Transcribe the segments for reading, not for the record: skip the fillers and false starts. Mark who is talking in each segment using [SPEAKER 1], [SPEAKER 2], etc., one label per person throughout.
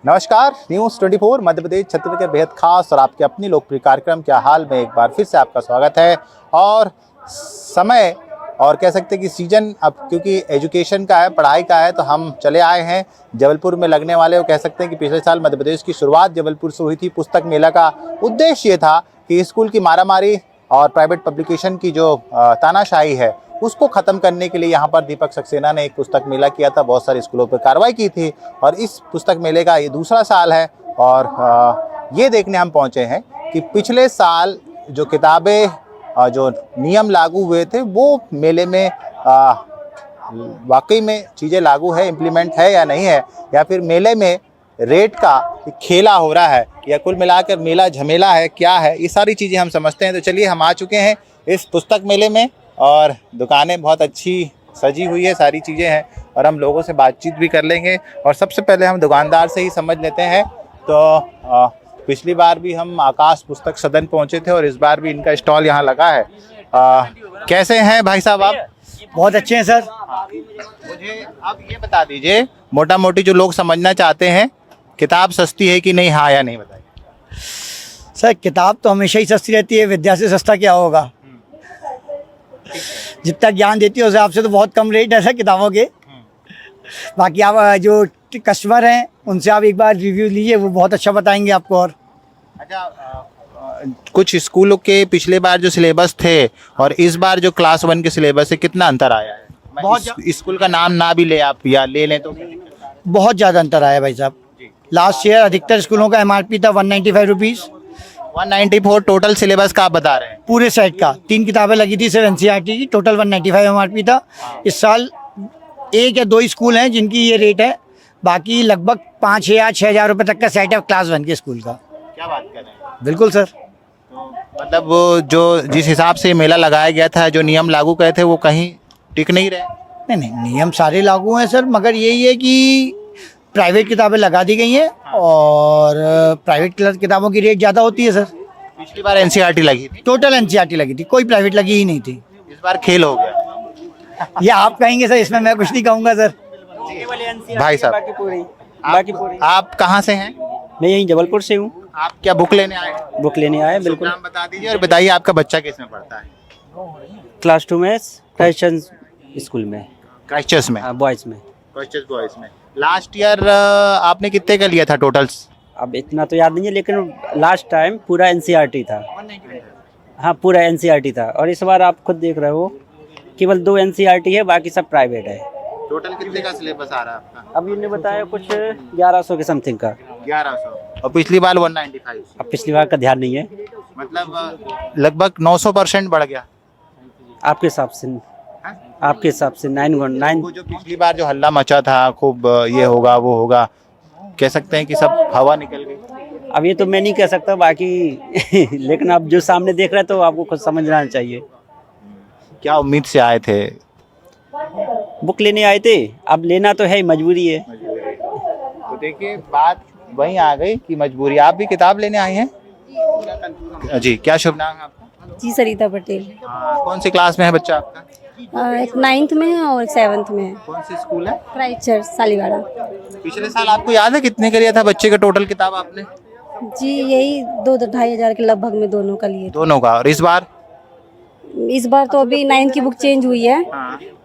[SPEAKER 1] नमस्कार, न्यूज़ 24 मध्य प्रदेश क्षेत्र के बेहद खास और आपके अपनी लोकप्रिय कार्यक्रम क्या हाल में एक बार फिर से आपका स्वागत है। और समय और कह सकते हैं कि सीजन अब क्योंकि एजुकेशन का है, पढ़ाई का है, तो हम चले आए हैं जबलपुर में लगने वाले। वो कह सकते हैं कि पिछले साल मध्य प्रदेश की शुरुआत जबलपुर से हुई थी। पुस्तक मेला का उद्देश्य ये था कि स्कूल की मारामारी और प्राइवेट पब्लिकेशन की जो तानाशाही है उसको ख़त्म करने के लिए यहाँ पर दीपक सक्सेना ने एक पुस्तक मेला किया था। बहुत सारे स्कूलों पर कार्रवाई की थी और इस पुस्तक मेले का ये दूसरा साल है। और ये देखने हम पहुँचे हैं कि पिछले साल जो किताबें जो नियम लागू हुए थे वो मेले में वाकई में चीज़ें लागू है, इम्प्लीमेंट है या नहीं है, या फिर मेले में रेट का खेला हो रहा है, या कुल मिलाकर मेला झमेला है, क्या है, ये सारी चीज़ें हम समझते हैं। तो चलिए, हम आ चुके हैं इस पुस्तक मेले में और दुकानें बहुत अच्छी सजी हुई है, सारी चीज़ें हैं और हम लोगों से बातचीत भी कर लेंगे। और सबसे पहले हम दुकानदार से ही समझ लेते हैं। तो पिछली बार भी हम आकाश पुस्तक सदन पहुंचे थे और इस बार भी इनका स्टॉल यहाँ लगा है। कैसे हैं भाई साहब आप?
[SPEAKER 2] बहुत अच्छे हैं सर।
[SPEAKER 1] मुझे आप ये बता दीजिए, मोटा मोटी जो लोग समझना चाहते हैं, किताब सस्ती है कि नहीं, हाँ या नहीं बताइए।
[SPEAKER 2] सर किताब तो हमेशा ही सस्ती रहती है, विद्या से सस्ता क्या होगा। जितना ज्ञान देती है उस हिसाब से तो बहुत कम रेट है सर किताबों के। बाकी आप जो कस्टमर हैं उनसे आप एक बार रिव्यू लीजिए, वो बहुत अच्छा बताएंगे आपको। और
[SPEAKER 1] अच्छा, कुछ स्कूलों के पिछले बार जो सिलेबस थे और इस बार जो क्लास 1 के सिलेबस है, कितना अंतर आया है?
[SPEAKER 2] बहुत
[SPEAKER 1] स्कूल का नाम ना भी ले आप या ले लें तो
[SPEAKER 2] बहुत ज़्यादा अंतर आया भाई साहब। लास्ट ईयर अधिकतर स्कूलों का MRP था 195 रुपीज़।
[SPEAKER 1] 194 टोटल सिलेबस का आप बता रहे हैं?
[SPEAKER 2] पूरे सेट का 3 किताबें लगी थी सिर्फ NCERT की, टोटल 195 MRP था। इस साल 1 या 2 स्कूल हैं जिनकी ये रेट है, बाकी लगभग 5 या 6 हज़ार रुपये तक का सेट है क्लास 1 के स्कूल का।
[SPEAKER 1] क्या बात कर रहे हैं?
[SPEAKER 2] बिल्कुल सर।
[SPEAKER 1] मतलब वो जो जिस हिसाब से मेला लगाया गया था, जो नियम लागू किए थे, वो कहीं टिक नहीं रहे?
[SPEAKER 2] नहीं, नियम सारे लागू हैं सर, मगर यही है कि प्राइवेट किताबें लगा दी गई हैं और प्राइवेट किताबों की रेट ज़्यादा होती है सर।
[SPEAKER 1] पिछली बार NCERT लगी थी,
[SPEAKER 2] टोटल NCERT लगी थी, कोई प्राइवेट लगी ही नहीं थी।
[SPEAKER 1] इस बार खेल हो गया।
[SPEAKER 2] ये आप कहेंगे सर, इसमें मैं कुछ नहीं कहूँगा सर।
[SPEAKER 1] भाई साहब,
[SPEAKER 3] बाकी पूरी
[SPEAKER 1] आप कहाँ से हैं?
[SPEAKER 3] मैं यहीं जबलपुर से हूँ।
[SPEAKER 1] आप क्या बुक लेने आए हैं?
[SPEAKER 3] बुक लेने आए बिल्कुल।
[SPEAKER 1] नाम बता दीजिए और बताइए आपका बच्चा किस में पढ़ता है?
[SPEAKER 3] क्लास 2 में क्राइस्टचर्च स्कूल में,
[SPEAKER 1] क्राइस्टचर्च में,
[SPEAKER 3] बॉयज़ में।
[SPEAKER 1] क्राइस्टचर्च बॉयज में। लास्ट ईयर आपने कितने का लिया था टोटल्स?
[SPEAKER 3] अब इतना तो याद नहीं है, लेकिन लास्ट टाइम पूरा NCERT था। हाँ, पूरा NCERT था। और इस बार आप खुद देख रहे हो केवल 2 NCERT है, बाकी सब प्राइवेट है।
[SPEAKER 1] टोटल कितने का सिलेबस आ रहा है आपका?
[SPEAKER 3] अब इन्होंने बताया कुछ 1100 के समथिंग का।
[SPEAKER 1] 1100 और पिछली बार 195।
[SPEAKER 3] अब पिछली बार का ध्यान नहीं है।
[SPEAKER 1] मतलब लगभग 900% बढ़ गया
[SPEAKER 3] आपके हिसाब से, आपके हिसाब से 9
[SPEAKER 1] वो जो पिछली बार जो हल्ला मचा था खूब, ये होगा वो होगा, कह सकते हैं कि सब हवा निकल गई।
[SPEAKER 3] अब ये तो मैं नहीं कह सकता बाकी लेकिन आप जो सामने देख रहे हैं तो आपको खुद समझना चाहिए।
[SPEAKER 1] क्या उम्मीद से आए थे?
[SPEAKER 3] बुक लेने आए थे, अब लेना तो है ही, मजबूरी है।
[SPEAKER 1] तो देखिए, बात वहीं आ गई कि मजबूरी। आप भी किताब लेने आए हैं जी? क्या शुभ नाम है आपका?
[SPEAKER 4] जी सरिता पटेल।
[SPEAKER 1] कौन सी क्लास में है बच्चा आपका?
[SPEAKER 4] एक 9th में है और एक 7th में है।
[SPEAKER 1] कौन सी स्कूल है?
[SPEAKER 4] क्राइस्टचर्च सालीवाड़ा।
[SPEAKER 1] पिछले साल आपको याद है कितने का लिया था बच्चे का टोटल किताब आपने?
[SPEAKER 4] जी यही 2-2.5 हज़ार के लगभग में दोनों का लिए।
[SPEAKER 1] दोनों का। और इस बार
[SPEAKER 4] तो अभी 9th की बुक चेंज हुई है,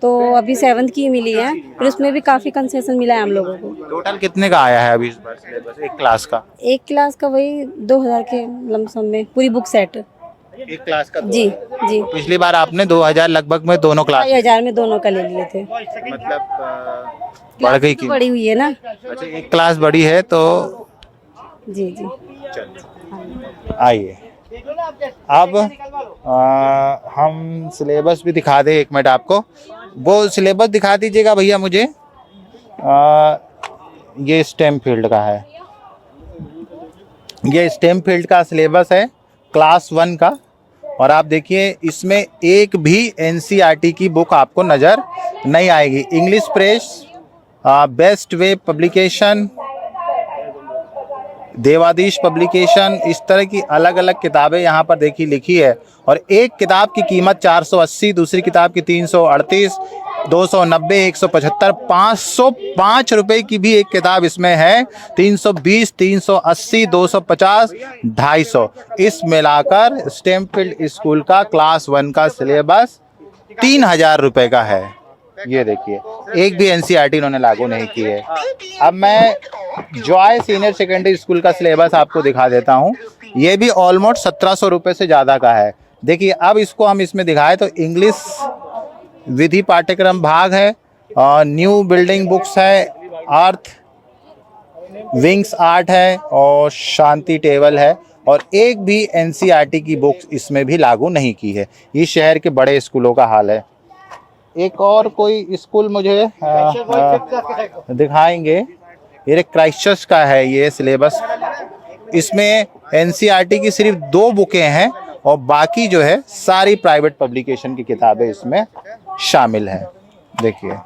[SPEAKER 4] तो अभी 7th की मिली है, फिर उसमें भी काफ़ी कंसेशन मिला है हम लोगों को।
[SPEAKER 1] टोटल कितने का आया है अभी इस बार सिलेबस एक क्लास का?
[SPEAKER 4] एक क्लास का वही 2,000 के लमसम में पूरी बुक सेट।
[SPEAKER 1] एक क्लास का?
[SPEAKER 4] जी जी।
[SPEAKER 1] पिछली बार आपने 2000 लगभग में दोनों क्लास,
[SPEAKER 4] 2,000 में दोनों का ले लिए थे।
[SPEAKER 1] मतलब बढ़ गई की?
[SPEAKER 4] बड़ी हुई है ना।
[SPEAKER 1] अच्छा, एक क्लास बड़ी है तो
[SPEAKER 4] जी जी।
[SPEAKER 1] आइए अब हम सिलेबस भी दिखा दें। एक मिनट, आपको वो सिलेबस दिखा दीजिएगा भैया मुझे। ये स्टेम फील्ड का है, ये स्टेम फील्ड का सिलेबस है क्लास 1 का। और आप देखिए, इसमें एक भी NCERT की बुक आपको नज़र नहीं आएगी। English press, best way publication, Devadhish publication, इस तरह की अलग अलग किताबें यहाँ पर देखी लिखी है। और एक किताब की कीमत 480, दूसरी किताब की 338, 290, 175, 505 रुपए की भी एक किताब इसमें है। 320, 380, 250, 250, इस मिलाकर स्टैमफील्ड स्कूल का क्लास 1 का सिलेबस 3000 रुपए का है। ये देखिए, एक भी एनसीईआरटी इन्होंने लागू नहीं की है। अब मैं जॉय सीनियर सेकेंडरी स्कूल का सिलेबस आपको दिखा देता हूँ। ये भी ऑलमोस्ट 1700 रुपये से ज़्यादा का है। देखिए, अब इसको हम इसमें दिखाएं तो इंग्लिश विधि पाठ्यक्रम भाग है, और न्यू बिल्डिंग बुक्स है, अर्थ विंग्स आर्ट है, और शांति टेबल है, और एक भी एनसीईआरटी की बुक्स इसमें भी लागू नहीं की है। ये शहर के बड़े स्कूलों का हाल है। एक और कोई स्कूल मुझे दिखाएंगे, ये क्राइस्टचर्च का है ये सिलेबस। इसमें एनसीईआरटी की सिर्फ 2 बुकें हैं, और बाकी जो है सारी प्राइवेट पब्लिकेशन की किताबें इसमें शामिल हैं। देखिए,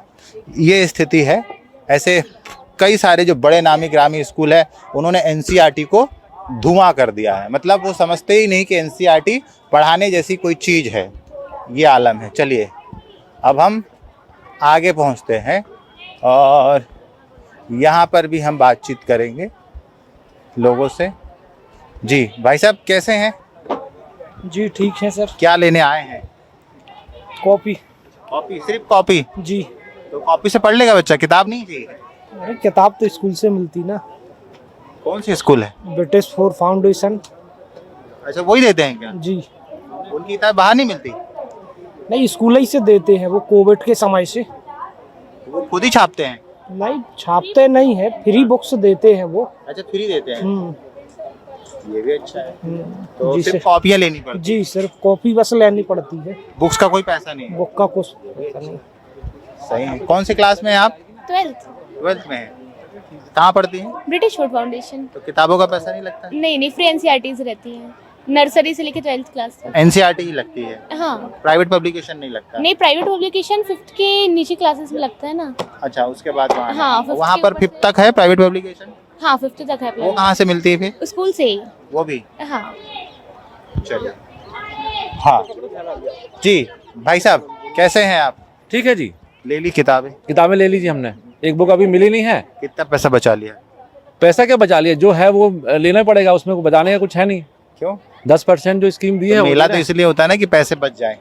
[SPEAKER 1] ये स्थिति है। ऐसे कई सारे जो बड़े नामी ग्रामी स्कूल है, उन्होंने एनसीईआरटी को धुआं कर दिया है। मतलब वो समझते ही नहीं कि एनसीईआरटी पढ़ाने जैसी कोई चीज़ है। ये आलम है। चलिए, अब हम आगे पहुंचते हैं, और यहाँ पर भी हम बातचीत करेंगे लोगों से। जी भाई साहब, कैसे हैं?
[SPEAKER 5] जी ठीक है सर।
[SPEAKER 1] क्या लेने आए हैं?
[SPEAKER 5] कॉपी।
[SPEAKER 1] कॉपी? सिर्फ कॉपी?
[SPEAKER 5] जी।
[SPEAKER 1] तो कॉपी से पढ़ लेगा बच्चा, किताब नहीं चाहिए?
[SPEAKER 5] अरे किताब तो स्कूल से मिलती ना।
[SPEAKER 1] कौन सी स्कूल है?
[SPEAKER 5] British four foundation.
[SPEAKER 1] अच्छा, वही देते हैं क्या?
[SPEAKER 5] जी।
[SPEAKER 1] उनकी किताब बाहर नहीं मिलती?
[SPEAKER 5] नहीं, स्कूल ही से देते हैं, वो कोविड के समय से।
[SPEAKER 1] वो खुद ही छापते हैं?
[SPEAKER 5] नहीं, छापते नहीं है, फ्री बुक्स देते हैं वो।
[SPEAKER 1] अच्छा, फ्री देते हैं। ये भी अच्छा है। तो
[SPEAKER 5] जी
[SPEAKER 1] सिर्फ
[SPEAKER 5] सर।
[SPEAKER 1] कॉपियाँ लेनी पड़ती?
[SPEAKER 5] जी, सिर्फ कॉपी बस लेनी पड़ती है।
[SPEAKER 1] बुक्स का कोई पैसा नहीं है?
[SPEAKER 5] बुक का कुछ पैसा नहीं।
[SPEAKER 1] सही है। कौन सी क्लास में हैं आप?
[SPEAKER 6] 12th
[SPEAKER 1] में है। कहाँ पढ़ती हैं?
[SPEAKER 6] British food foundation.
[SPEAKER 1] तो किताबों का पैसा नहीं लगता?
[SPEAKER 6] नहीं, फ्री एनसीईआरटीज रहती हैं, नर्सरी से लेकर 12th क्लास तक।
[SPEAKER 1] एनसीईआरटी ही लगती है?
[SPEAKER 6] हाँ।
[SPEAKER 1] प्राइवेट पब्लिकेशन नहीं लगता?
[SPEAKER 6] नहीं, प्राइवेट पब्लिकेशन 5th के नीचे क्लासेस में लगता है ना।
[SPEAKER 1] अच्छा, उसके बाद वहाँ
[SPEAKER 6] हाँ, 5th
[SPEAKER 1] वहाँ
[SPEAKER 6] के
[SPEAKER 1] पर
[SPEAKER 6] ऊपर
[SPEAKER 1] 5th तक है प्राइवेट पब्लिकेशन?
[SPEAKER 6] हाँ, 5th तक है।
[SPEAKER 1] वो कहाँ से मिलती है फिर?
[SPEAKER 6] स्कूल से ही।
[SPEAKER 1] वो भी?
[SPEAKER 6] हाँ।
[SPEAKER 1] चलिए। हाँ जी, भाई साहब कैसे हैं आप?
[SPEAKER 7] ठीक है जी।
[SPEAKER 1] ले ली किताबें?
[SPEAKER 7] किताबें ले लीजिए, हमने एक बुक अभी मिली नहीं है।
[SPEAKER 1] कितना पैसा बचा लिया?
[SPEAKER 7] पैसा क्या बचा लिया, जो है वो लेना पड़ेगा, उसमें को बचाने का कुछ है नहीं।
[SPEAKER 1] क्यों?
[SPEAKER 7] 10% जो स्कीम दी है
[SPEAKER 1] तो
[SPEAKER 7] वो
[SPEAKER 1] मेला
[SPEAKER 7] ले
[SPEAKER 1] तो
[SPEAKER 7] रहे हैं।
[SPEAKER 1] इसलिए होता है ना कि पैसे बच जाएं।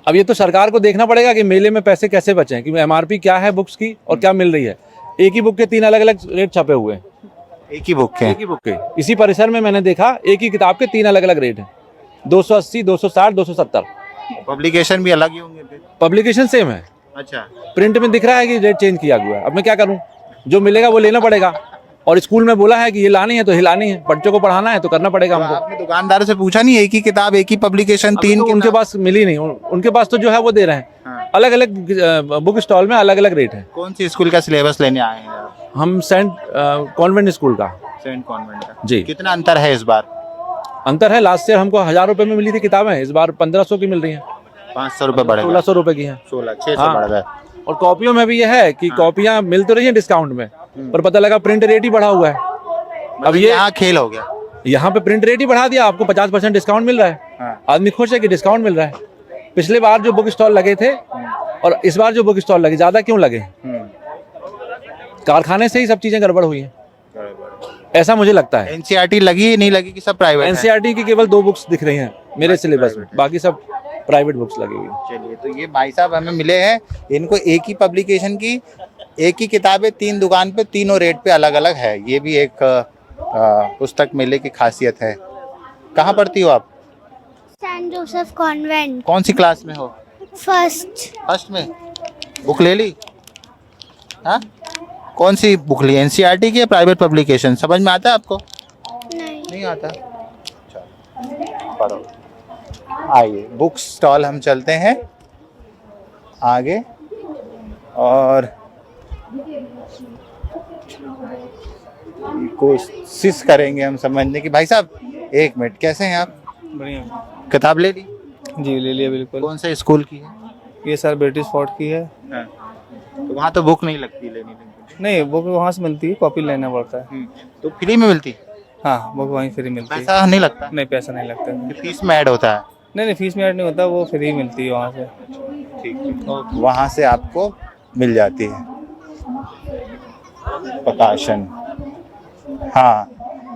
[SPEAKER 7] अब ये तो सरकार को देखना पड़ेगा कि मेले में पैसे कैसे बचें, कि एमआरपी क्या है बुक्स की और क्या मिल रही है। एक ही बुक के 3 अलग अलग रेट छपे हुए हैं।
[SPEAKER 1] एक ही बुक के?
[SPEAKER 7] एक ही बुक के। इसी परिसर में मैंने देखा, एक ही किताब के 3 अलग अलग रेट हैं, 280, 260, 270।
[SPEAKER 1] पब्लिकेशन भी अलग ही होंगे फिर?
[SPEAKER 7] पब्लिकेशन सेम है।
[SPEAKER 1] अच्छा।
[SPEAKER 7] प्रिंट में दिख रहा है कि रेट चेंज किया हुआ है। अब मैं क्या करूं, जो मिलेगा वो लेना पड़ेगा। और स्कूल में बोला है कि ये लानी है तो हिलानी है, बच्चों को पढ़ाना है तो करना पड़ेगा
[SPEAKER 1] तो
[SPEAKER 7] हमको।
[SPEAKER 1] आपने दुकानदार से पूछा नहीं, एक ही किताब एक ही पब्लिकेशन 3
[SPEAKER 7] तो उनके पास मिली नहीं, उनके पास तो जो है वो दे रहे हैं।
[SPEAKER 1] हाँ।
[SPEAKER 7] अलग अलग बुक स्टॉल में अलग अलग रेट है।
[SPEAKER 1] कौन सी स्कूल का सिलेबस लेने आए हैं आप?
[SPEAKER 7] हम सेंट कॉन्वेंट स्कूल का।
[SPEAKER 1] सेंट कॉन्वेंट का?
[SPEAKER 7] जी।
[SPEAKER 1] कितना अंतर है इस बार?
[SPEAKER 7] अंतर है, लास्ट ईयर हमको 1000 रुपए में मिली थी किताबें, इस बार 1500 की मिल रही है।
[SPEAKER 1] 500 रुपये बढ़ेगा?
[SPEAKER 7] 1600 रुपए की है।
[SPEAKER 1] 600
[SPEAKER 7] हाँ।
[SPEAKER 1] बढ़ गया।
[SPEAKER 7] और कॉपियों में भी ये है कि कॉपियां मिल तो रही है डिस्काउंट में, पर पता लगा प्रिंट रेट ही बढ़ा हुआ है। अब ये
[SPEAKER 1] यहाँ खेल हो गया।
[SPEAKER 7] यहाँ पे प्रिंट रेट ही बढ़ा दिया, आपको 50% डिस्काउंट मिल रहा है।
[SPEAKER 1] हाँ।
[SPEAKER 7] आदमी खुश है कि डिस्काउंट मिल रहा है। पिछले बार जो बुक स्टॉल लगे थे और इस बार जो बुक स्टॉल लगे, ज्यादा क्यों लगे? कारखाने से ही सब चीजें गड़बड़ हुई हैं, ऐसा मुझे लगता है।
[SPEAKER 1] एनसीईआरटी लगी नहीं लगी कि सब प्राइवेट है?
[SPEAKER 7] एनसीईआरटी की केवल 2 बुक्स दिख रही हैं मेरे सिलेबस में, बाकी सब प्राइवेट बुक्स लगी हुई हैं।
[SPEAKER 1] चलिए, तो ये भाई साहब हमें मिले हैं, इनको एक ही पब्लिकेशन की एक ही किताबें 3 दुकान पे तीनों रेट पे अलग अलग है। ये भी एक पुस्तक मेले की खासियत है। कहाँ पढ़ती हो आप?
[SPEAKER 8] Saint Joseph convent.
[SPEAKER 1] कौन सी क्लास में हो?
[SPEAKER 8] फर्स्ट
[SPEAKER 1] में। बुक ले ली? हाँ, कौन सी बुक ली? एनसीईआरटी की या प्राइवेट पब्लिकेशन? समझ में आता है आपको? नहीं आता? अच्छा, पढ़ो। आइए, बुक स्टॉल हम चलते हैं आगे, और कोशिश करेंगे हम समझने की। भाई साहब 1 मिनट, कैसे हैं आप?
[SPEAKER 9] बढ़िया
[SPEAKER 1] किताब ले ली?
[SPEAKER 9] जी, ले लिया बिल्कुल।
[SPEAKER 1] कौन से स्कूल की है?
[SPEAKER 9] ये सर ब्रिटिश फोर्ट की है।
[SPEAKER 1] हाँ। तो वहाँ तो बुक नहीं लगती लेनी?
[SPEAKER 9] नहीं, बुक वहाँ से मिलती है, कॉपी लेना पड़ता है।
[SPEAKER 1] तो फ्री में मिलती?
[SPEAKER 9] हाँ, बुक वहीं फ्री मिलती है।
[SPEAKER 1] पैसा नहीं लगता?
[SPEAKER 9] नहीं, पैसा नहीं लगता।
[SPEAKER 1] फीस में ऐड होता है?
[SPEAKER 9] नहीं, फीस में ऐड नहीं होता, वो फ्री मिलती है वहाँ से।
[SPEAKER 1] वहाँ से आपको मिल जाती है प्रकाशन। हाँ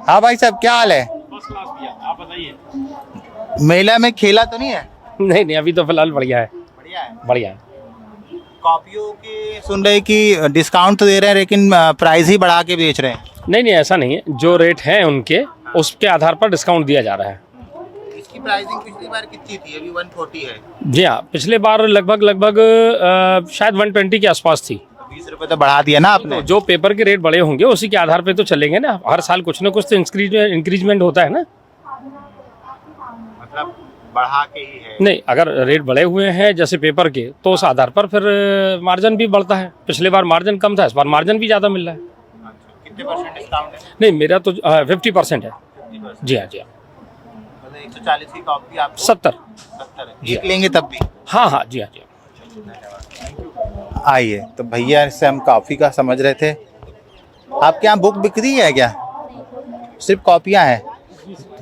[SPEAKER 1] हाँ भाई साहब, क्या हाल है?
[SPEAKER 5] आप बताइए।
[SPEAKER 1] मेला में खेला तो नहीं है?
[SPEAKER 5] नहीं अभी तो फिलहाल बढ़िया है।
[SPEAKER 1] बढ़िया है।
[SPEAKER 5] बढ़िया है।
[SPEAKER 1] कॉपियों के सुन रहे कि डिस्काउंट तो दे रहे हैं लेकिन प्राइस ही बढ़ा के बेच रहे हैं।
[SPEAKER 5] नहीं ऐसा नहीं है, जो रेट है उनके उसके आधार पर डिस्काउंट दिया जा रहा है।
[SPEAKER 1] इसकी प्राइसिंग पिछली बार कितनी थी? अभी 140 है।
[SPEAKER 5] जी हाँ, पिछले बार लगभग शायद 120 के आसपास थी।
[SPEAKER 1] 20 रुपए तो बढ़ा दिया ना आपने।
[SPEAKER 5] तो जो पेपर के रेट बढ़े होंगे उसी के आधार पे तो चलेंगे ना, हर साल कुछ ना कुछ तो इंक्रीजमेंट होता है ना।
[SPEAKER 1] मतलब बढ़ा के ही है।
[SPEAKER 5] नहीं, अगर रेट बढ़े हुए हैं जैसे पेपर के तो उस आधार पर फिर मार्जिन भी बढ़ता है। पिछले बार मार्जिन कम था, इस बार मार्जिन भी ज़्यादा मिल रहा है।
[SPEAKER 1] कितने परसेंट डिस्काउंट है?
[SPEAKER 5] नहीं, मेरा तो 50% है। जी हाँ।
[SPEAKER 1] 140 की कॉपी आप
[SPEAKER 5] 70।
[SPEAKER 1] 70 है। एक लेंगे तब भी?
[SPEAKER 5] हाँ जी हाँ।
[SPEAKER 1] आइए, तो भैया से हम कॉफ़ी का समझ रहे थे। आपके यहाँ बुक बिक रही है क्या? सिर्फ कॉपियाँ हैं?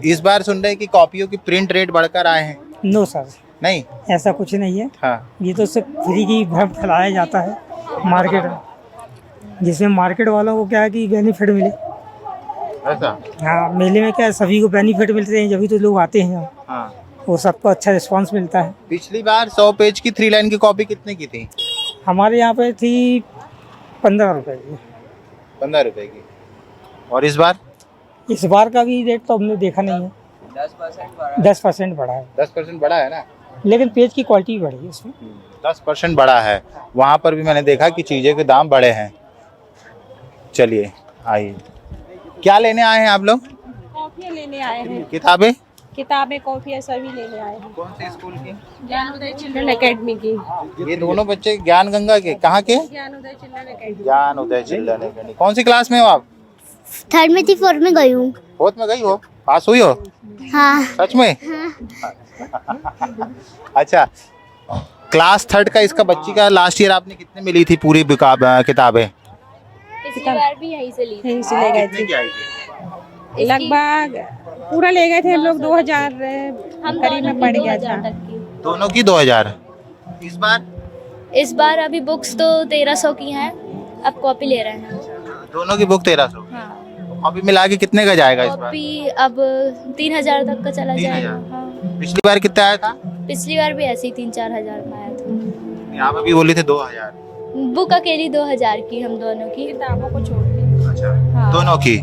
[SPEAKER 1] इस बार सुन रहे हैं कि कॉपियों की प्रिंट रेट बढ़कर आए हैं।
[SPEAKER 2] नो सर,
[SPEAKER 1] नहीं,
[SPEAKER 2] ऐसा कुछ नहीं है।
[SPEAKER 1] हाँ
[SPEAKER 2] ये तो सिर्फ फ्री की भ्रम फैलाया जाता है मार्केट में, जिसमें मार्केट वालों को क्या है कि बेनिफिट मिले।
[SPEAKER 1] ऐसा?
[SPEAKER 2] हाँ, मेले में क्या है, सभी को बेनिफिट मिलते हैं, जभी तो लोग आते हैं यहाँ।
[SPEAKER 1] हाँ।
[SPEAKER 2] वो सबको अच्छा रिस्पांस मिलता है।
[SPEAKER 1] पिछली बार 100 पेज की 3 लाइन की कॉपी कितने की थी?
[SPEAKER 2] हमारे यहाँ पे थी 15 रुपए की।
[SPEAKER 1] 15 रुपए की। और इस बार?
[SPEAKER 2] इस बार का भी रेट तो हमने देखा नहीं है। 10% बढ़ा है।
[SPEAKER 1] 10% बढ़ा है ना,
[SPEAKER 2] लेकिन पेज की क्वालिटी बढ़ी है इसमें।
[SPEAKER 1] 10% बढ़ा है। वहाँ पर भी मैंने देखा कि चीज़ें के दाम बढ़े हैं। चलिए आइए, क्या लेने आए हैं आप लोग?
[SPEAKER 4] कॉफियाँ लेने आए हैं।
[SPEAKER 1] किताबें
[SPEAKER 4] कॉफियाँ सभी लेने आए हैं।
[SPEAKER 1] कौन से स्कूल की?
[SPEAKER 4] ज्ञानोदय चिल्ड्रन एकेडमी की।
[SPEAKER 1] ये दोनों बच्चे ज्ञान गंगा के? कहाँ के?
[SPEAKER 4] Gyanoday children academy.
[SPEAKER 1] Gyanoday children academy. कौन सी क्लास में हो आप?
[SPEAKER 8] 3rd में थी, 4th में गई हूँ।
[SPEAKER 1] 4th में गई हो? पास हुई हो?
[SPEAKER 8] हाँ।
[SPEAKER 1] सच में? अच्छा, क्लास 3rd का इसका बच्ची का लास्ट ईयर आपने कितने मिली थी पूरी किताबें?
[SPEAKER 6] पिछली बार भी यहीं से ली थी।
[SPEAKER 4] यहीं से ले गए
[SPEAKER 1] कितने की आई थी?
[SPEAKER 4] थे, लगभग पूरा ले गए थे हम लोग। 2000
[SPEAKER 6] हम
[SPEAKER 4] करीब में पड़ गया था।
[SPEAKER 1] दोनों की 2000। इस बार?
[SPEAKER 6] इस बार अभी बुक्स तो 1300 की हैं, अब कॉपी ले रहे हैं।
[SPEAKER 1] दोनों की बुक 1300।
[SPEAKER 6] हाँ,
[SPEAKER 1] कॉपी मिला के कितने का जाएगा इस बार?
[SPEAKER 6] कॉपी अब 3000 तक का चला
[SPEAKER 1] 3000?
[SPEAKER 6] जाएगा। हाँ,
[SPEAKER 1] पिछली बार कितना आया था?
[SPEAKER 6] पिछली बार भी ऐसे ही 3-4 हजार का आया था।
[SPEAKER 1] यहाँ पे भी बोले थे 2000।
[SPEAKER 6] बुक अकेली 2000 की, हम दोनों की।
[SPEAKER 4] किताबों को छोड़ के।
[SPEAKER 1] अच्छा,
[SPEAKER 6] हाँ।
[SPEAKER 1] दोनों की?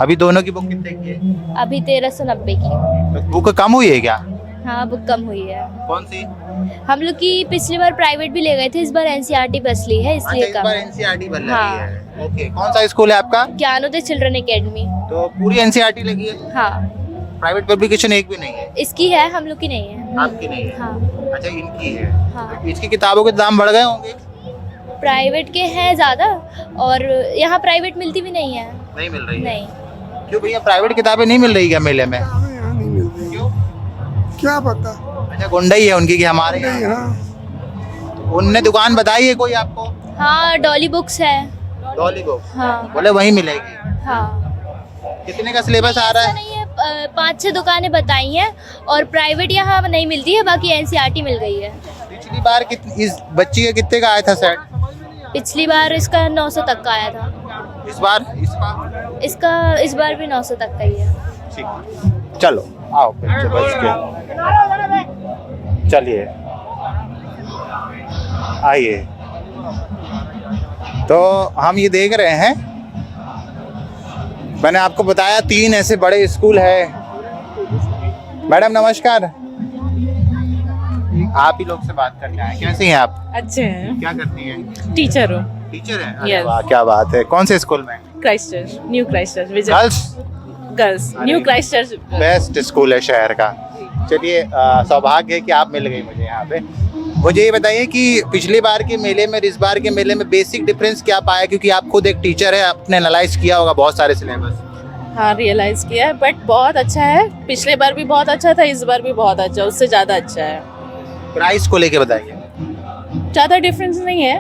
[SPEAKER 1] अभी दोनों की बुक कितने की है?
[SPEAKER 6] अभी 1390 की।
[SPEAKER 1] तो बुक कम हुई है क्या?
[SPEAKER 6] हाँ, बुक कम हुई है।
[SPEAKER 1] कौन सी?
[SPEAKER 6] हम लोग की पिछली बार प्राइवेट भी ले गए थे, इस बार एनसीईआरटी बस ली है,
[SPEAKER 1] अच्छा,
[SPEAKER 6] इसलिए
[SPEAKER 1] इस
[SPEAKER 6] कम
[SPEAKER 1] बार
[SPEAKER 6] है।
[SPEAKER 1] एनसीईआरटी बन
[SPEAKER 6] हाँ।
[SPEAKER 1] रही है। ओके, कौन सा स्कूल है आपका?
[SPEAKER 6] Gyanoday children academy.
[SPEAKER 1] तो पूरी एनसीईआरटी लगी है?
[SPEAKER 6] हाँ,
[SPEAKER 1] प्राइवेट पब्लिकेशन एक भी नहीं है?
[SPEAKER 6] इसकी है, हम लोग की नहीं है।
[SPEAKER 1] आपकी नहीं है?
[SPEAKER 6] हाँ।
[SPEAKER 1] अच्छा, इनकी है।
[SPEAKER 6] हाँ।
[SPEAKER 1] इसकी किताबों के दाम बढ़ गए होंगे?
[SPEAKER 6] प्राइवेट के हैं ज़्यादा, और यहाँ प्राइवेट मिलती भी नहीं है।
[SPEAKER 1] नहीं मिल रही है?
[SPEAKER 6] नहीं।
[SPEAKER 1] क्यों भैया, प्राइवेट किताबें नहीं मिल रही क्या मेले में? क्यों?
[SPEAKER 10] क्या पता।
[SPEAKER 1] अच्छा, गुंडई है उनकी कि हमारे यहाँ? उनने दुकान बताई है कोई आपको?
[SPEAKER 6] हाँ, डॉली बुक्स है।
[SPEAKER 1] डॉली बुक?
[SPEAKER 6] हाँ।
[SPEAKER 1] बोले वहीं मिलेगी।
[SPEAKER 6] हाँ,
[SPEAKER 1] कितने का सिलेबस आ रहा
[SPEAKER 6] ऐसा
[SPEAKER 1] है?
[SPEAKER 6] नहीं है, 5-6 दुकानें बताई हैं, और प्राइवेट यहाँ नहीं मिलती है, बाकी एनसीईआरटी मिल गई है।
[SPEAKER 1] पिछली बार इस बच्ची का कितने का आया था सेट?
[SPEAKER 6] पिछली बार इसका 900 तक का आया था।
[SPEAKER 1] इस बार?
[SPEAKER 6] इसका इस बार भी 900 तक का ही है।
[SPEAKER 1] ठीक, चलो आओ बच्चे बच के। चलिए आइए, तो हम ये देख रहे हैं, मैंने आपको बताया 3 ऐसे बड़े स्कूल है। मैडम नमस्कार, आप ही लोग से बात करने आए, कैसी हैं आप?
[SPEAKER 4] अच्छे हैं।
[SPEAKER 1] क्या करती हैं?
[SPEAKER 4] टीचर हो।
[SPEAKER 1] टीचर हैं? अरे
[SPEAKER 4] Yes.
[SPEAKER 1] वाह, क्या बात है। कौन से स्कूल में?
[SPEAKER 4] Christ Church, new Christ Church, Vijay
[SPEAKER 1] girls?
[SPEAKER 4] Girls, new Christ Church.
[SPEAKER 1] Best school है शहर का। चलिए, सौभाग्य है कि आप मिल गई मुझे यहाँ पे। मुझे ये बताइए कि पिछली बार के मेले में और इस बार के मेले में बेसिक डिफरेंस क्या पाया, क्योंकि आप खुद एक टीचर है, आपने एनालाइज किया होगा बहुत सारे सिलेबस।
[SPEAKER 4] हाँ, रियलाइज किया है, बट बहुत अच्छा है। पिछले बार भी बहुत अच्छा था, इस बार भी बहुत अच्छा, उससे ज़्यादा अच्छा है।
[SPEAKER 1] प्राइस को लेके बताइए।
[SPEAKER 4] ज़्यादा डिफरेंस नहीं है,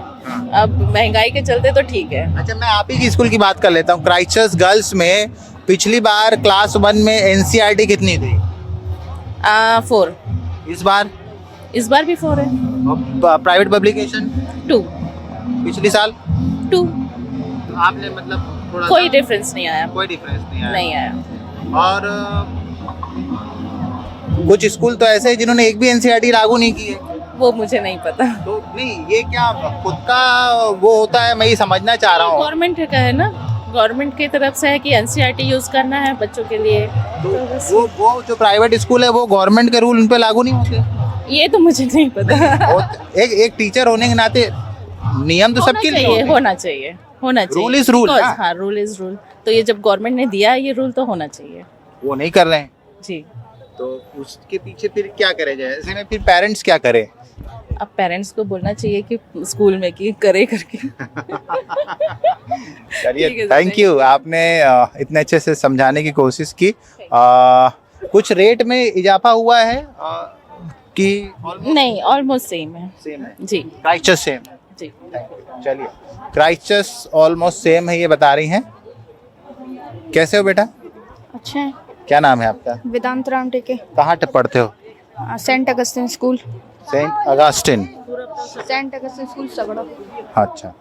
[SPEAKER 4] अब महंगाई के चलते तो ठीक है।
[SPEAKER 1] अच्छा, मैं आप ही की स्कूल की बात कर लेता हूँ। क्राइस्ट चर्च गर्ल्स में पिछली बार क्लास 1 में एनसीईआरटी कितनी थी?
[SPEAKER 4] 4।
[SPEAKER 1] इस बार?
[SPEAKER 4] इस बार भी 4 है।
[SPEAKER 1] प्राइवेट पब्लिकेशन
[SPEAKER 10] 2
[SPEAKER 1] पिछली साल
[SPEAKER 10] 2
[SPEAKER 1] तो आपने मतलब थोड़ा
[SPEAKER 10] कोई डिफरेंस नहीं आया,
[SPEAKER 1] कोई डिफरेंस नहीं आया।
[SPEAKER 10] नहीं आया।
[SPEAKER 1] और कुछ स्कूल तो ऐसे हैं जिन्होंने एक भी एनसीईआरटी लागू नहीं की है।
[SPEAKER 10] वो मुझे नहीं पता।
[SPEAKER 1] तो नहीं, ये क्या खुद का वो होता है, मैं ये समझना चाह रहा हूँ।
[SPEAKER 10] गवर्नमेंट का है ना, गवर्नमेंट की तरफ से है कि एनसीईआरटी यूज करना है बच्चों के लिए।
[SPEAKER 1] तो वो जो प्राइवेट स्कूल है वो गवर्नमेंट के रूल उन पे लागू नहीं होते।
[SPEAKER 10] ये तो मुझे नहीं पता।
[SPEAKER 1] एक टीचर होने के नाते नियम तो सबके लिए होते हैं।
[SPEAKER 10] होना चाहिए, होना चाहिए।
[SPEAKER 1] Rule is rule.
[SPEAKER 10] हाँ, रूल इज रूल। तो ये जब गवर्नमेंट ने दिया ये रूल तो होना चाहिए।
[SPEAKER 1] वो नहीं कर रहे हैं
[SPEAKER 10] जी।
[SPEAKER 1] तो उसके पीछे फिर क्या करे जाए, ऐसे में फिर पेरेंट्स क्या करें?
[SPEAKER 10] अब पेरेंट्स को बोलना चाहिए कि स्कूल में कि करे करके।
[SPEAKER 1] चलिए, थैंक यू, आपने इतने अच्छे से समझाने की कोशिश की। कुछ रेट में इजाफा हुआ है कि
[SPEAKER 10] नहीं, ऑलमोस्ट सेम है।
[SPEAKER 1] सेम है
[SPEAKER 10] जी,
[SPEAKER 1] क्राइस्टचर्च सेम है।
[SPEAKER 10] जी।
[SPEAKER 1] चलिए, क्राइस्टचर्च ऑलमोस्ट सेम है, ये बता रही हैं। कैसे हो बेटा?
[SPEAKER 8] अच्छा है।
[SPEAKER 1] क्या नाम है आपका?
[SPEAKER 8] वेदांत राम टेके,
[SPEAKER 1] कहाँ पढ़ते हो?
[SPEAKER 8] Saint Augustine school.
[SPEAKER 1] Saint Augustine.
[SPEAKER 8] Saint Augustine school Sagda.
[SPEAKER 1] अच्छा,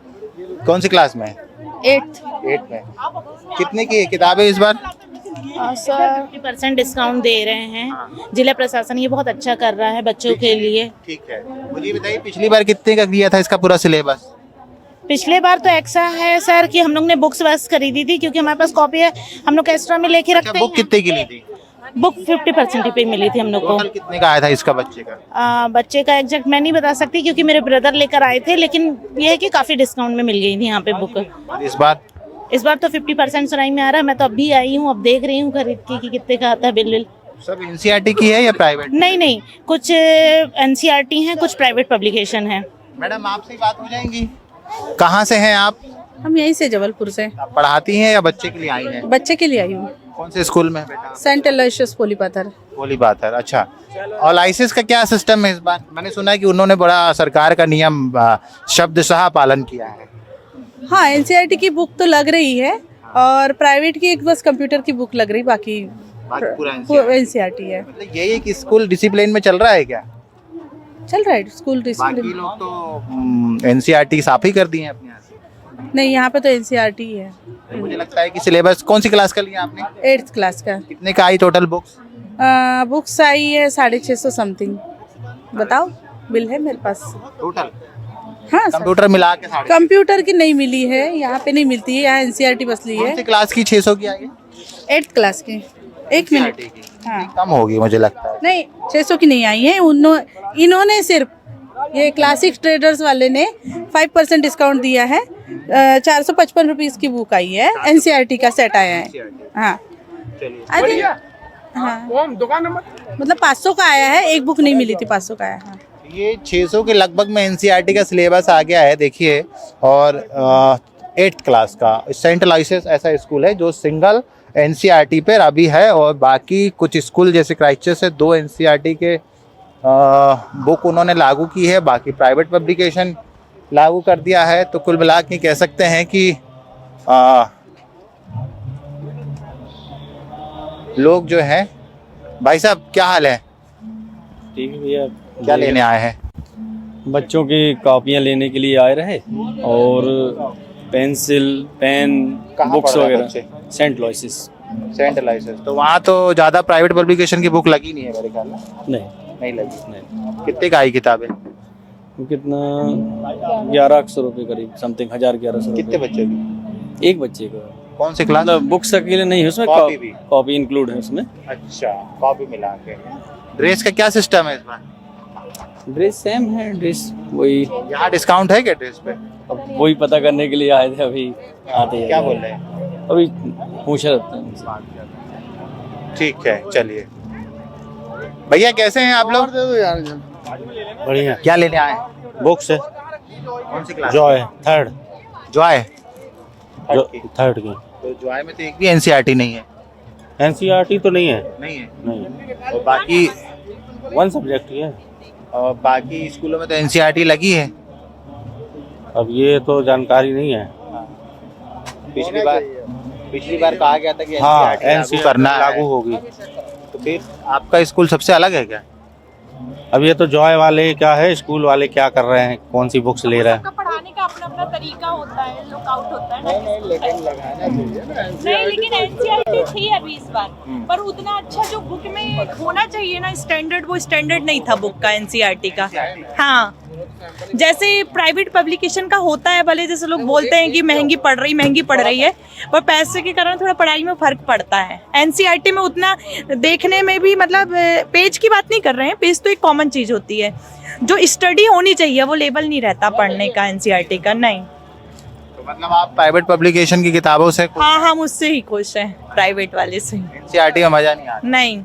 [SPEAKER 1] कौन सी क्लास में है?
[SPEAKER 8] 8th।
[SPEAKER 1] 8 में। कितने की किताबें इस बार?
[SPEAKER 8] सर
[SPEAKER 10] 50% डिस्काउंट दे रहे हैं। जिला प्रशासन ये बहुत अच्छा कर रहा है बच्चों के लिए।
[SPEAKER 1] ठीक है, मुझे बताइए पिछली बार कितने का दिया था इसका पूरा सिलेबस?
[SPEAKER 10] पिछले बार तो ऐसा है सर कि हम लोग ने बुक्स बस खरीदी थी क्योंकि हमारे पास कॉपी है, हम लोग एक्स्ट्रा में लेके रखते
[SPEAKER 1] बुक
[SPEAKER 10] हैं।
[SPEAKER 1] कितने की ली थी?
[SPEAKER 10] बुक 50% पे मिली थी हम लोग को।
[SPEAKER 1] टोटल कितने का आया था इसका बच्चे का?
[SPEAKER 10] बच्चे का एग्जैक्ट मैं नहीं बता सकती क्योंकि मेरे ब्रदर लेकर आए थे, लेकिन ये है कि काफी डिस्काउंट में मिल गई थी यहाँ पे बुक।
[SPEAKER 1] और इस बार
[SPEAKER 10] तो 50% सुनाई में आ रहा है। मैं तो अभी आई हूँ, अब देख रही हूँ खरीद के कि कितने का आता है बिल।
[SPEAKER 1] सब एनसीईआरटी की है या प्राइवेट?
[SPEAKER 10] नहीं, कुछ एनसीईआरटी हैं, कुछ प्राइवेट पब्लिकेशन है।
[SPEAKER 1] मैडम आपसे ही बात हो जाएंगी। कहाँ से हैं आप?
[SPEAKER 10] हम यहीं से, जबलपुर से।
[SPEAKER 1] आप पढ़ाती हैं या बच्चे के लिए आई हैं?
[SPEAKER 10] बच्चे के लिए आई हूँ।
[SPEAKER 1] कौन से स्कूल में है बेटा?
[SPEAKER 10] Saint Aloysius Polipathar.
[SPEAKER 1] बोली बात है। अच्छा, और लाइसेंस का क्या सिस्टम है इस बार? मैंने सुना है कि उन्होंने बड़ा सरकार का नियम शब्दशः पालन किया है।
[SPEAKER 10] हाँ, एनसीईआरटी की बुक तो लग रही है और प्राइवेट की एक बस कंप्यूटर की बुक लग रही, बाकी
[SPEAKER 1] पूरा
[SPEAKER 10] एनसीईआरटी है।
[SPEAKER 1] मतलब यही कि स्कूल डिसिप्लिन में चल रहा है क्या?
[SPEAKER 10] चल रहा है स्कूल
[SPEAKER 1] बाकी
[SPEAKER 10] डिसिप्लिन।
[SPEAKER 1] लोग तो एनसीईआरटी साफ ही कर दी है अपने यहाँ से।
[SPEAKER 10] नहीं, यहाँ पे तो एनसीईआरटी है।
[SPEAKER 1] मुझे लगता है कि सिलेबस कौन सी क्लास का लिया आपने?
[SPEAKER 10] 8th क्लास का।
[SPEAKER 1] कितने का आई टोटल बुक्स?
[SPEAKER 10] बुक्स आई है 650 समथिंग। बताओ, बिल है मेरे पास।
[SPEAKER 1] टोटल
[SPEAKER 10] हाँ,
[SPEAKER 1] कंप्यूटर मिला के 650?
[SPEAKER 10] कंप्यूटर की नहीं मिली है, यहाँ पे नहीं मिलती है, यहाँ एनसीईआरटी बस ली
[SPEAKER 1] कौन
[SPEAKER 10] है।
[SPEAKER 1] सी क्लास की 600 की आई है?
[SPEAKER 10] 8th क्लास की। एक मिनट।
[SPEAKER 1] NCERT की?
[SPEAKER 10] हाँ,
[SPEAKER 1] कम होगी मुझे लगता है।
[SPEAKER 10] नहीं 600 की नहीं आई है। इन्होंने सिर्फ ये क्लासिक ट्रेडर्स वाले ने 5% डिस्काउंट दिया है। 455 रुपीज़ की बुक आई है, एनसीईआरटी का सेट आया है। हाँ, अरे हाँ, मतलब 500 का आया है, एक बुक नहीं मिली थी, 500 का आया है।
[SPEAKER 1] ये 600 के लगभग में एनसीईआरटी का सिलेबस आ गया है, देखिए। और 8th क्लास का सेंट अलोयसियस ऐसा स्कूल है जो सिंगल एनसीईआरटी पर अभी है, और बाकी कुछ स्कूल जैसे क्राइस्टचर्च से 2 एनसीईआरटी के बुक उन्होंने लागू की है, बाकी प्राइवेट पब्लिकेशन लागू कर दिया है। तो कुल मिला के कह सकते हैं कि लोग जो हैं, भाई साहब क्या हाल है?
[SPEAKER 11] ठीक है भैया।
[SPEAKER 1] क्या लेने आए हैं?
[SPEAKER 11] बच्चों की कॉपियाँ लेने के लिए आए रहे और पेंसिल, पेन,
[SPEAKER 1] कहाँ
[SPEAKER 11] बुक्स
[SPEAKER 1] पढ़ रहे हैं
[SPEAKER 11] वगैरह। Saint Aloysius.
[SPEAKER 1] Saint Aloysius. तो वहाँ तो ज़्यादा प्राइवेट पब्लिकेशन की बुक लगी नहीं है मेरे ख्याल में। नहीं लगी।
[SPEAKER 11] नहीं।
[SPEAKER 1] कितने का आई किताबें?
[SPEAKER 11] कितना 1100 रुपये करीब, समथिंग 1100
[SPEAKER 1] कितने बच्चे की?
[SPEAKER 11] एक बच्चे का।
[SPEAKER 1] कौन सी क्लास?
[SPEAKER 11] मतलब बुक्स अकेले नहीं है उसमें,
[SPEAKER 1] कॉपी भी?
[SPEAKER 11] कॉपी इंक्लूड है उसमें।
[SPEAKER 1] अच्छा, कॉपी मिला के। ड्रेस का क्या सिस्टम है इस बार?
[SPEAKER 11] ड्रेस सेम है, ड्रेस वही।
[SPEAKER 1] यहाँ डिस्काउंट है क्या ड्रेस पे?
[SPEAKER 11] अब वही पता करने के लिए आए थे, अभी आते
[SPEAKER 1] क्या बोल रहे हैं?
[SPEAKER 11] अभी पूछ रहे थे।
[SPEAKER 1] ठीक है, चलिए। भैया कैसे हैं आप लोग?
[SPEAKER 12] बढ़िया।
[SPEAKER 1] क्या लेने आए?
[SPEAKER 12] बुक्स है।
[SPEAKER 1] कौन सी class?
[SPEAKER 12] Joy 3rd।
[SPEAKER 1] Joy
[SPEAKER 12] 3rd की।
[SPEAKER 1] तो जॉय में तो एक भी एनसीईआरटी नहीं है।
[SPEAKER 12] एनसीईआरटी तो नहीं है।
[SPEAKER 1] नहीं। और बाकी
[SPEAKER 12] 1 सब्जेक्ट की है।
[SPEAKER 1] और बाकी स्कूलों में तो एनसीईआरटी लगी है।
[SPEAKER 12] अब ये तो जानकारी नहीं है।
[SPEAKER 1] पिछली बार कहा गया था कि
[SPEAKER 12] हाँ,
[SPEAKER 1] एनसीईआरटी लागू करना है।
[SPEAKER 12] लागू होगी।
[SPEAKER 1] तो फिर आपका स्कूल सबसे अलग है क्या?
[SPEAKER 12] अब ये तो जॉय वाले क्या है, स्कूल वाले क्या कर रहे हैं, कौन सी बुक्स ले रहे हैं।
[SPEAKER 10] पढ़ाने का अपना अपना तरीका होता है, लुकआउट होता है ना।
[SPEAKER 13] नहीं, लेकिन एनसीईआरटी थी अभी इस बार, पर उतना अच्छा जो बुक में होना चाहिए ना स्टैंडर्ड, वो स्टैंडर्ड नहीं था बुक का एनसीईआरटी का। हाँ, जैसे प्राइवेट पब्लिकेशन का होता है, भले जैसे लोग बोलते हैं कि महंगी पड़ रही है, पर पैसे के कारण थोड़ा पढ़ाई में फर्क पड़ता है। एनसीईआरटी में उतना देखने में भी, मतलब पेज की बात नहीं कर रहे हैं, पेज तो एक कॉमन चीज होती है, जो स्टडी होनी चाहिए वो लेवल नहीं रहता पढ़ने का एनसीईआरटी का। नहीं,
[SPEAKER 1] तो मतलब आप प्राइवेट पब्लिकेशन की किताबों से खुश?
[SPEAKER 13] हाँ, हम उससे ही खुश हैं, प्राइवेट वाले से।
[SPEAKER 1] एनसीईआरटी का मजा नहीं आता?
[SPEAKER 13] नहीं,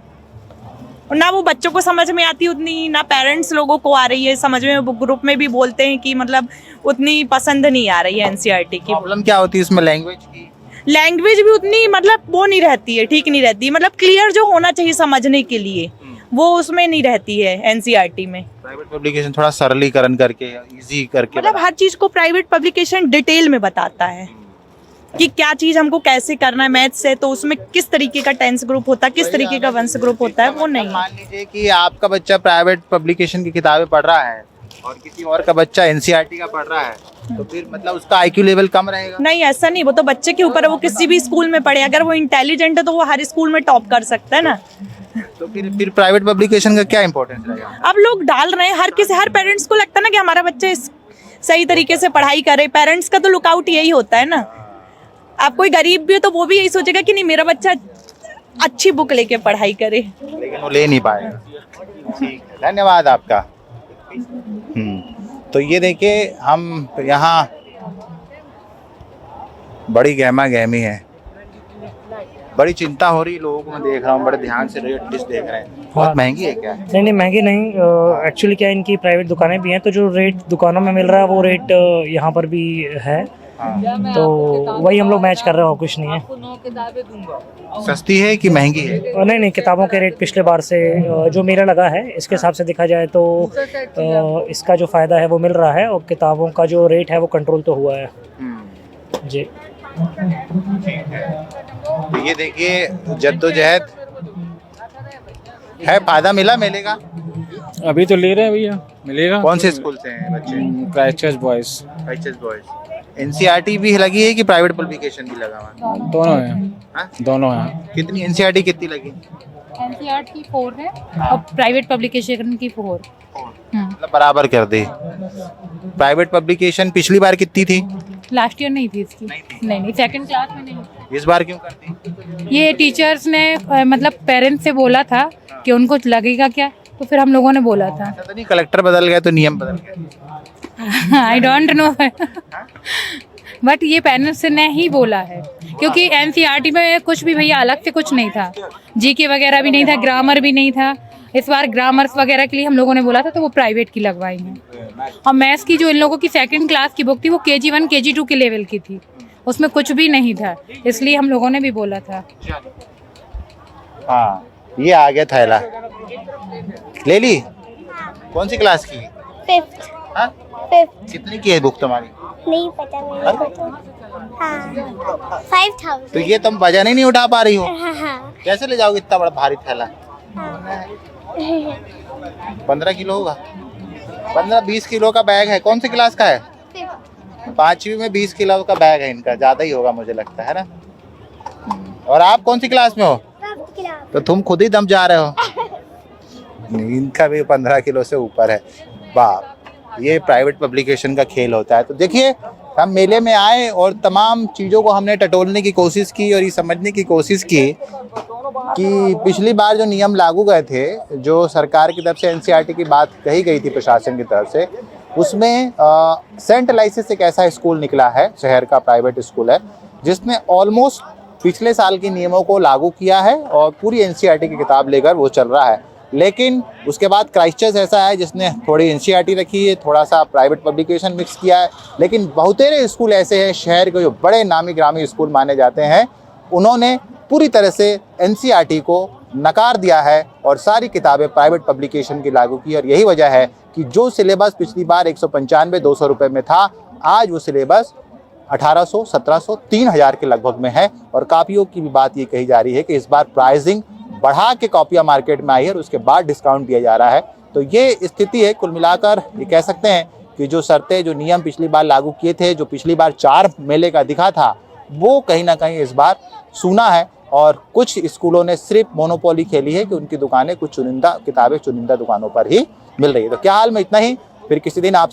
[SPEAKER 13] और ना वो बच्चों को समझ में आती उतनी, ना पेरेंट्स लोगों को आ रही है समझ में। ग्रुप में भी बोलते हैं कि मतलब उतनी पसंद नहीं आ रही है एनसीईआरटी की।
[SPEAKER 1] प्रॉब्लम क्या होती है इसमें? लैंग्वेज की?
[SPEAKER 13] लैंग्वेज भी उतनी मतलब वो नहीं रहती है, ठीक नहीं रहती, मतलब क्लियर जो होना चाहिए समझने के लिए वो उसमें नहीं रहती है एनसीईआरटी में।
[SPEAKER 1] प्राइवेट पब्लिकेशन थोड़ा सरलीकरण करके, इजी करके,
[SPEAKER 13] मतलब हर चीज को प्राइवेट पब्लिकेशन डिटेल में बताता है कि क्या चीज हमको कैसे करना है। मैथ्स है तो उसमें किस तरीके का टेंस ग्रुप होता है, किस तरीके का वंश ग्रुप होता है, वो नहीं।
[SPEAKER 1] मान लीजिए कि आपका बच्चा प्राइवेट पब्लिकेशन की किताबें पढ़ रहा है और किसी और का बच्चा एनसीईआरटी का पढ़ रहा है, तो फिर मतलब उसका आईक्यू लेवल कम रहेगा?
[SPEAKER 13] नहीं, ऐसा नहीं, वो तो बच्चे के ऊपर है, वो किसी भी स्कूल में पढ़े, अगर वो इंटेलिजेंट है तो वो हर स्कूल में टॉप कर सकता है ना।
[SPEAKER 1] तो फिर प्राइवेट पब्लिकेशन का क्या इंपॉर्टेंस रहेगा?
[SPEAKER 13] अब लोग डाल रहे हैं, हर पेरेंट्स को लगता है ना कि हमारा बच्चा सही तरीके से पढ़ाई करे। पेरेंट्स का तो लुकआउट यही होता है ना। आप कोई गरीब भी है तो वो भी यही सोचेगा कि नहीं, मेरा बच्चा अच्छी बुक लेके पढ़ाई करे,
[SPEAKER 1] लेकिन वो ले नहीं पाएगा। ठीक है, धन्यवाद आपका। तो ये देखिए, हम यहाँ बड़ी गहमा गहमी है, बड़ी चिंता हो रही लोगों को। मैं देख रहा हूँ बड़े ध्यान से रेट लिस्ट देख रहे हैं। बहुत महंगी है क्या?
[SPEAKER 14] नहीं, महंगी नहीं, एक्चुअली क्या इनकी प्राइवेट दुकानें भी हैं, तो जो रेट दुकानों में मिल रहा है वो रेट यहाँ पर भी है। तो वही हम लोग मैच कर रहे हो, कुछ नहीं है।
[SPEAKER 1] सस्ती है कि महंगी है?
[SPEAKER 14] नहीं, किताबों के रेट पिछले बार से जो मेरा लगा है इसके हिसाब से देखा जाए तो इसका जो फ़ायदा है वो मिल रहा है, और किताबों का जो रेट है वो कंट्रोल तो हुआ है जी।
[SPEAKER 1] तो ये देखिए, जद्दोजहद है, फायदा मिला मेले का?
[SPEAKER 9] अभी तो ले रहे हैं भैया, मिलेगा।
[SPEAKER 1] कौन से स्कूल से हैं बच्चे?
[SPEAKER 9] Christchurch boys.
[SPEAKER 1] Christchurch boys. NCERT भी लगी है कि प्राइवेट पब्लिकेशन भी लगा हुआ?
[SPEAKER 9] दोनों हैं। दोनों हैं।
[SPEAKER 1] कितनी एनसीईआरटी कितनी लगी?
[SPEAKER 8] एनसीईआरटी 4 है और प्राइवेट पब्लिकेशन की 4।
[SPEAKER 1] मतलब बराबर कर दी। प्राइवेट पब्लिकेशन पिछली बार कितनी थी?
[SPEAKER 8] लास्ट ईयर नहीं थी इसकी। नहीं, सेकंड क्लास में नहीं।
[SPEAKER 1] इस बार क्यों कर दी?
[SPEAKER 8] ये टीचर्स ने मतलब पेरेंट्स से बोला था कि उनको लगेगा क्या, तो फिर हम लोगों ने बोला था।
[SPEAKER 1] ऐसा तो नहीं कलेक्टर बदल गए तो नियम बदल गए?
[SPEAKER 8] आई डोंट नो, बट ये पेरेंट्स ने ही बोला है, क्योंकि एनसीईआरटी में कुछ भी भैया अलग से कुछ नहीं था, जीके वगैरह भी नहीं था, ग्रामर भी नहीं था। इस बार ग्रामर्स वगैरह के लिए हम लोगों ने बोला था तो वो प्राइवेट की लगवाएंगे। और मैथ्स की जो इन लोगों की सेकंड क्लास की बुक थी वो KG1 KG2 के लेवल की थी, उसमें कुछ भी नहीं था, इसलिए हम लोगों ने भी बोला था।
[SPEAKER 1] हाँ, ये आ गया थैला। ले ली? कौन सी क्लास की?
[SPEAKER 6] 5th।
[SPEAKER 1] हाँ?
[SPEAKER 6] 5th।
[SPEAKER 1] कितनी की है बुक तुम्हारी?
[SPEAKER 6] नहीं पता मेरे को तो। हाँ, 5000।
[SPEAKER 1] तो ये तुम वजन ही नहीं उठा पा रही हो?
[SPEAKER 6] हाँ।
[SPEAKER 1] कैसे ले जाओगे इतना बड़ा भारी थैला? 15 किलो होगा? 15-20 किलो का बैग है। कौन सी क्लास का है? 5वीं में 20 किलो का बैग है इनका, ज्यादा ही होगा मुझे लगता है ना। और आप कौन सी क्लास में हो? तो तुम खुद ही दम जा रहे हो। इनका भी 15 किलो से ऊपर है। बाप, ये प्राइवेट पब्लिकेशन का खेल होता है। तो देखिए, हम मेले में आए और तमाम चीज़ों को हमने टटोलने की कोशिश की और ये समझने की कोशिश की कि पिछली बार जो नियम लागू गए थे, जो सरकार की तरफ से एनसीईआरटी की बात कही गई थी प्रशासन की तरफ से, उसमें सेंट अलाइसिस एक ऐसा स्कूल निकला है, शहर का प्राइवेट स्कूल है, जिसने ऑलमोस्ट पिछले साल के नियमों को लागू किया है और पूरी एनसीईआरटी की किताब लेकर वो चल रहा है। लेकिन उसके बाद क्राइस्टचर्च ऐसा है जिसने थोड़ी एनसीईआरटी रखी है, थोड़ा सा प्राइवेट पब्लिकेशन मिक्स किया है। लेकिन बहुतेरे स्कूल ऐसे हैं, शहर के जो बड़े नामी ग्रामी स्कूल माने जाते हैं, उन्होंने पूरी तरह से एनसीईआरटी को नकार दिया है और सारी किताबें प्राइवेट पब्लिकेशन की लागू की। और यही वजह है कि जो सिलेबस पिछली बार 195-200 रुपये में था, आज वो सिलेबस 1800, 1700, 3000 के लगभग में है। और कापियों की भी बात ये कही जा रही है कि इस बार प्राइसिंग बढ़ा के कॉपियाँ मार्केट में आई है और उसके बाद डिस्काउंट दिया जा रहा है। तो ये स्थिति है। कुल मिलाकर ये कह सकते हैं कि जो शर्तें, जो नियम पिछली बार लागू किए थे, जो पिछली बार 4 मेले का दिखा था, वो कहीं ना कहीं इस बार सूना है। और कुछ स्कूलों ने सिर्फ मोनोपोली खेली है कि उनकी दुकानें कुछ चुनिंदा किताबें चुनिंदा दुकानों पर ही मिल रही है। तो क्या हाल में इतना ही, फिर किसी दिन आप